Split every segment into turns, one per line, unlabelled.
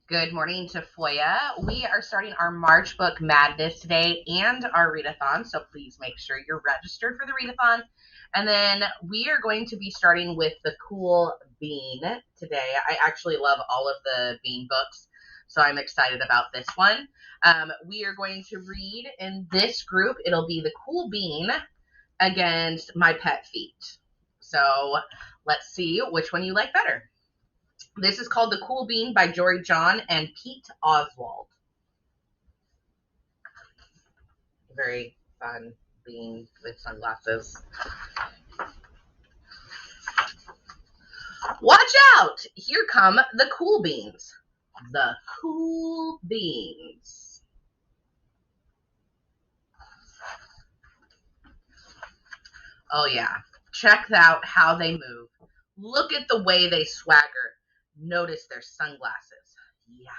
Good morning to Foya. We are starting our March Book Madness today and our readathon, so please make sure you're registered for the readathon. And then we are going to be starting with the Cool Bean today. I actually love all of the Bean books, so I'm excited about this one. We are going to read in this group. It'll be the Cool Bean against My Pet Feet. So let's see which one you like better. This is called The Cool Bean by Jory John and Pete Oswald. Very fun bean with sunglasses. Watch out! Here come the cool beans. The cool beans. Oh yeah. Check out how they move. Look at the way they swagger. Notice their sunglasses. Yeah.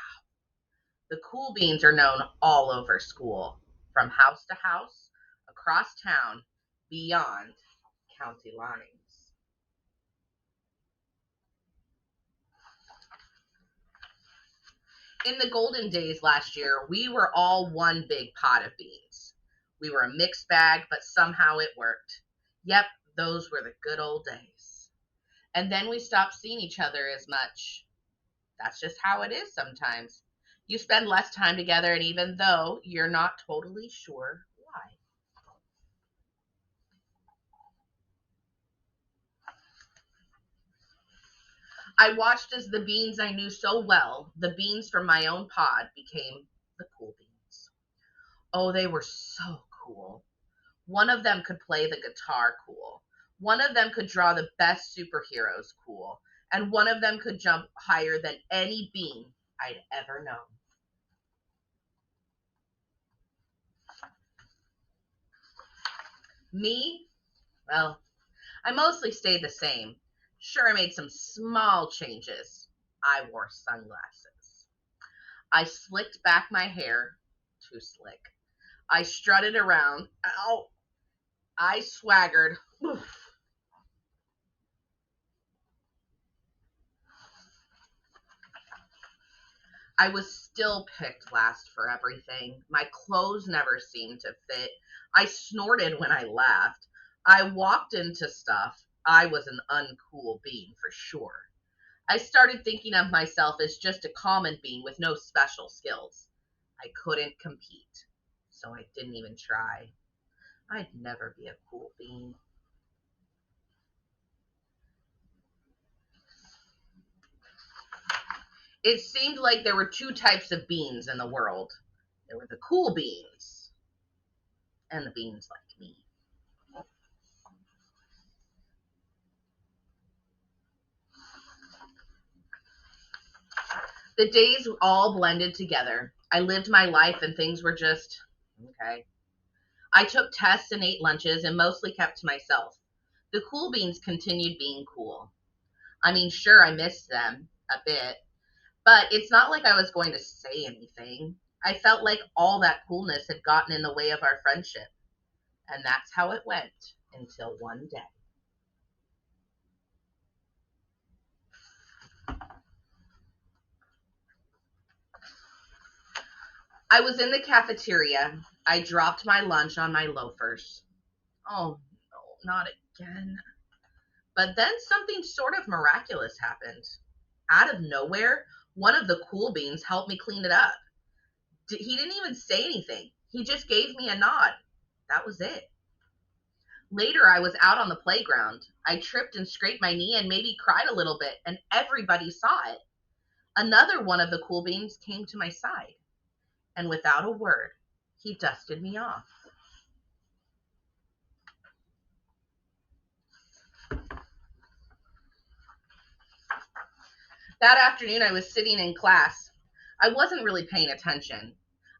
The cool beans are known all over school, from house to house, across town, beyond county lines. In the golden days last year, we were all one big pot of beans. We were a mixed bag, but somehow it worked. Yep, those were the good old days. And then we stopped seeing each other as much. That's just how it is sometimes. You spend less time together, and even though you're not totally sure why. I watched as the beans I knew so well, the beans from my own pod, became the cool beans. Oh, they were so cool. One of them could play the guitar cool. One of them could draw the best superheroes cool. And one of them could jump higher than any bean I'd ever known. Me? Well, I mostly stayed the same. Sure, I made some small changes. I wore sunglasses. I slicked back my hair. Too slick. I strutted around. Ow! I swaggered. Oof. I was still picked last for everything. My clothes never seemed to fit. I snorted when I laughed. I walked into stuff. I was an uncool bean for sure. I started thinking of myself as just a common bean with no special skills. I couldn't compete, so I didn't even try. I'd never be a cool bean. It seemed like there were two types of beans in the world. There were the cool beans and the beans like me. The days all blended together. I lived my life and things were just okay. I took tests and ate lunches and mostly kept to myself. The cool beans continued being cool. I mean, sure, I missed them a bit, but it's not like I was going to say anything. I felt like all that coolness had gotten in the way of our friendship. And that's how it went until one day. I was in the cafeteria. I dropped my lunch on my loafers. Oh no, not again. But then something sort of miraculous happened. Out of nowhere, one of the cool beans helped me clean it up. He didn't even say anything. He just gave me a nod. That was it. Later, I was out on the playground. I tripped and scraped my knee and maybe cried a little bit, and everybody saw it. Another one of the cool beans came to my side, and without a word, he dusted me off. That afternoon, I was sitting in class. I wasn't really paying attention.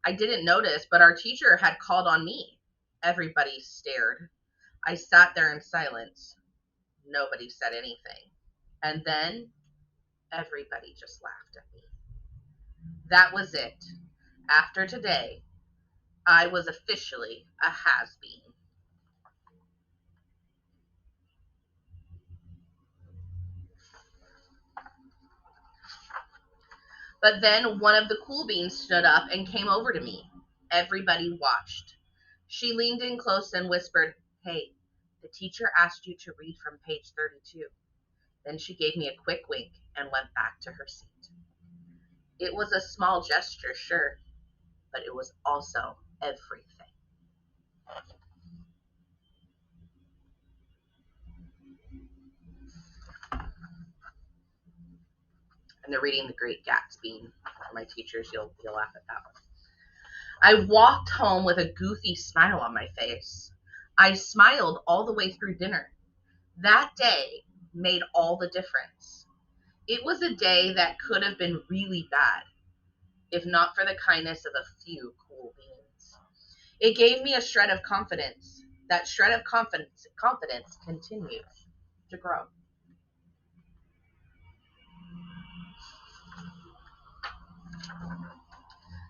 I didn't notice, but our teacher had called on me. Everybody stared. I sat there in silence. Nobody said anything. And then everybody just laughed at me. That was it. After today, I was officially a has-been. But then one of the cool beans stood up and came over to me. Everybody watched. She leaned in close and whispered, "Hey, the teacher asked you to read from page 32. Then she gave me a quick wink and went back to her seat. It was a small gesture, sure, but it was also everything." And they're reading The Great Gatsby. For my teachers, you'll laugh at that one. I walked home with a goofy smile on my face. I smiled all the way through dinner. That day made all the difference. It was a day that could have been really bad, if not for the kindness of a few cool beans. It gave me a shred of confidence. That shred of confidence continues to grow.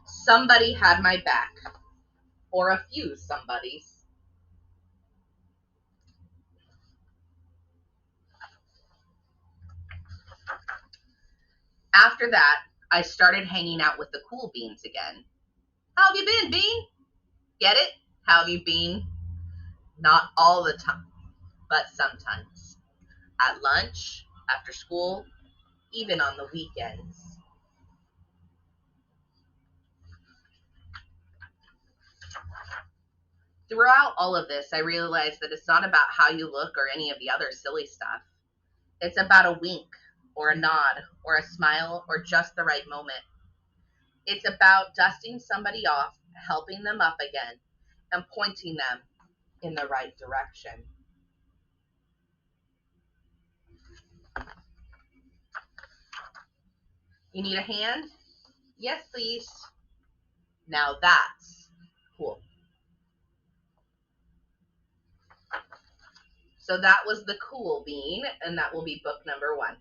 Somebody had my back, or a few somebodies. After that, I started hanging out with the cool beans again. How have you been, Bean? Get it? How have you been? Not all the time, but sometimes. At lunch, after school, even on the weekends. Throughout all of this, I realized that it's not about how you look or any of the other silly stuff. It's about a wink, or a nod, or a smile, or just the right moment. It's about dusting somebody off, helping them up again, and pointing them in the right direction. You need a hand? Yes, please. Now that's cool. So that was The Cool Bean, and that will be book number 1.